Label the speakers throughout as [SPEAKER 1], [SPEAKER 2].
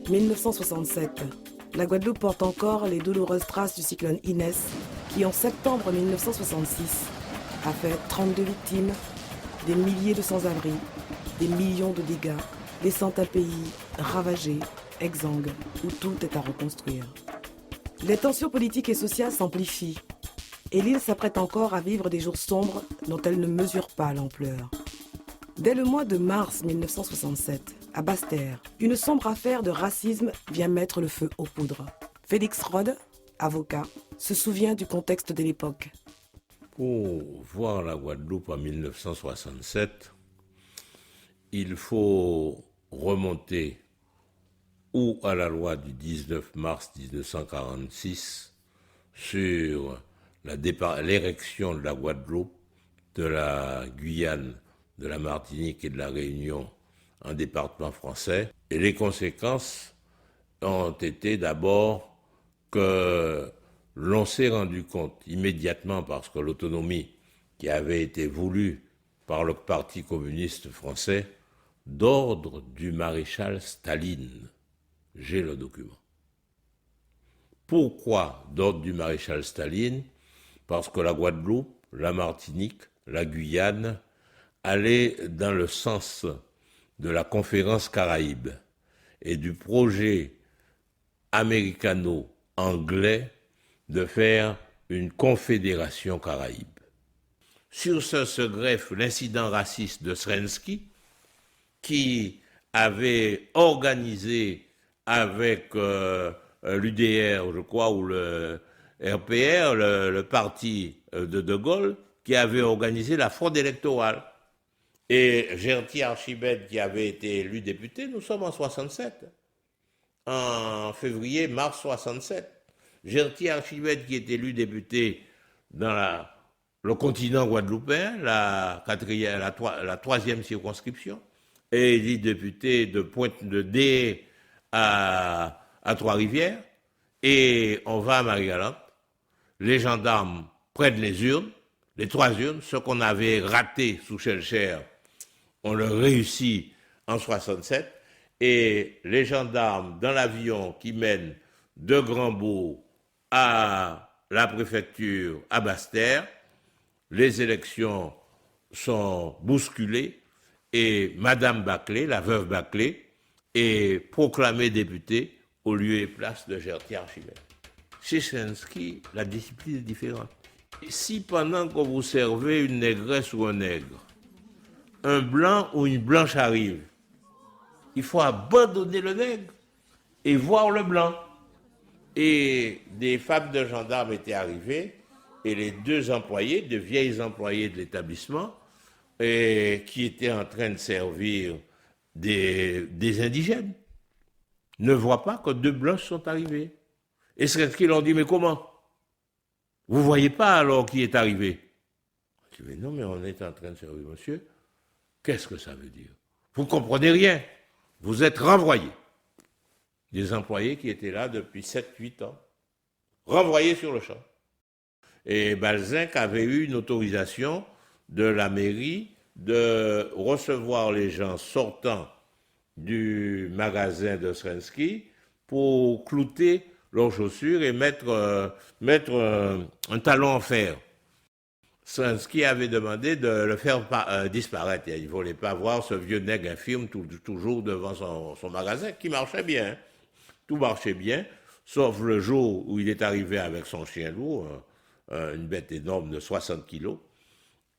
[SPEAKER 1] 1967. La Guadeloupe porte encore les douloureuses traces du cyclone Inès qui, en septembre 1966, a fait 32 victimes, des milliers de sans-abri, des millions de dégâts, laissant un pays ravagé, exsangue, où tout est à reconstruire. Les tensions politiques et sociales s'amplifient et l'île s'apprête encore à vivre des jours sombres dont elle ne mesure pas l'ampleur. Dès le mois de mars 1967, à Basse-Terre, une sombre affaire de racisme vient mettre le feu aux poudres. Félix Rode, avocat, se souvient du contexte de l'époque.
[SPEAKER 2] Pour voir la Guadeloupe en 1967, il faut remonter ou à la loi du 19 mars 1946 sur l'érection de la Guadeloupe, de la Guyane, de la Martinique et de la Réunion en département français. Et les conséquences ont été d'abord que l'on s'est rendu compte immédiatement, parce que l'autonomie qui avait été voulue par le Parti communiste français, d'ordre du maréchal Staline. J'ai le document. Pourquoi d'ordre du maréchal Staline? Parce que la Guadeloupe, la Martinique, la Guyane allaient dans le sens de la conférence Caraïbes et du projet américano-anglais de faire une confédération Caraïbe. Sur ce se greffe l'incident raciste de Srensky, qui avait organisé avec l'UDR, je crois, ou le RPR, le parti de Gaulle, qui avait organisé la fraude électorale. Et Gerty Archibald, qui avait été élu député, nous sommes en 67, en février-mars 67. Gerty Archibald, qui est élu député dans le continent guadeloupéen, la troisième circonscription, et il est député de Pointe de Dé à Trois-Rivières, et on va à Marie-Galante. Les gendarmes prennent les urnes, les 3 urnes, ce qu'on avait raté sous Schellcher, on le réussit en 67, et les gendarmes dans l'avion qui mène de Grandbourg à la préfecture à Basse-Terre, les élections sont bousculées et Madame Baclé, la veuve Baclé, est proclamée députée au lieu et place de Gerty Archibald. Chez Srensky, la discipline est différente. Et si pendant que vous servez une négresse ou un nègre, un blanc ou une blanche arrive, il faut abandonner le nègre et voir le blanc. Et des femmes de gendarmes étaient arrivées et les 2 employés, de vieilles employées de l'établissement, qui étaient en train de servir des indigènes, ne voient pas que 2 blanches sont arrivées. Et Srensky leur dit, mais comment? Vous ne voyez pas alors qui est arrivé? Je dis, mais non, mais on est en train de servir, monsieur. Qu'est-ce que ça veut dire? Vous ne comprenez rien. Vous êtes renvoyés. Des employés qui étaient là depuis 7-8 ans. Renvoyés sur le champ. Et Balzinc avait eu une autorisation de la mairie de recevoir les gens sortant du magasin de Srensky pour clouter leurs chaussures et mettre un talon en fer. Srensky avait demandé de le faire disparaître. Il ne voulait pas voir ce vieux nègre infirme toujours devant son magasin, qui marchait bien. Hein. Tout marchait bien, sauf le jour où il est arrivé avec son chien lourd, une bête énorme de 60 kilos,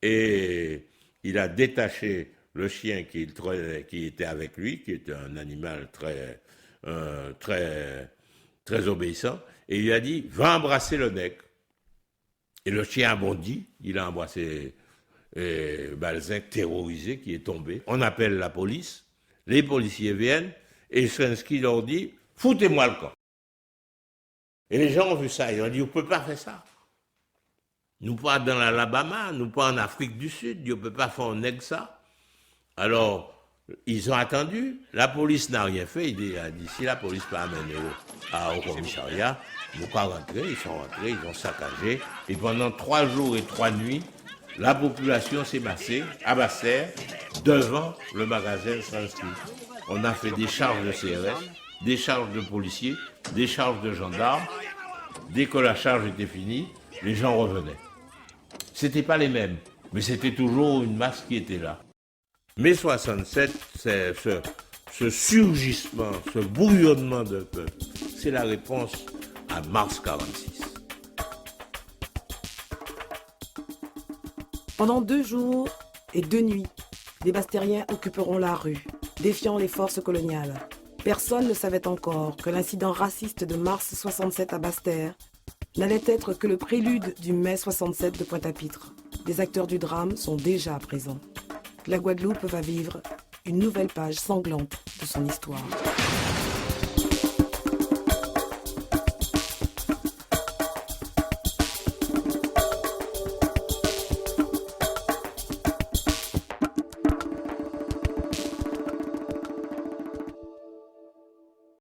[SPEAKER 2] et il a détaché le chien qui était avec lui, qui était un animal très obéissant, et il lui a dit, va embrasser le nègre. Et le chien a bondi, il a embrassé Balzinc, terrorisé, qui est tombé. On appelle la police, les policiers viennent, et Srensky leur dit, foutez-moi le camp. Et les gens ont vu ça, ils ont dit, on ne peut pas faire ça. Nous pas dans l'Alabama, nous pas en Afrique du Sud, on ne peut pas faire un nègre ça. Alors, ils ont attendu, la police n'a rien fait, il a dit, si la police pas amené au commissariat, ils ne vont pas rentrer, ils sont rentrés, ils ont saccagé, et pendant 3 jours et 3 nuits, la population s'est massée à Basse-Terre devant le magasin Srensky. On a fait des charges de CRS, des charges de policiers, des charges de gendarmes. Dès que la charge était finie, les gens revenaient. C'était pas les mêmes, mais c'était toujours une masse qui était là. Mai 67, c'est ce surgissement, ce bouillonnement de peuple, c'est la réponse à mars 46.
[SPEAKER 1] Pendant 2 jours et 2 nuits, les Bastériens occuperont la rue, défiant les forces coloniales. Personne ne savait encore que l'incident raciste de mars 67 à Basse-Terre n'allait être que le prélude du mai 67 de Pointe-à-Pitre. Les acteurs du drame sont déjà présents. La Guadeloupe va vivre une nouvelle page sanglante de son histoire.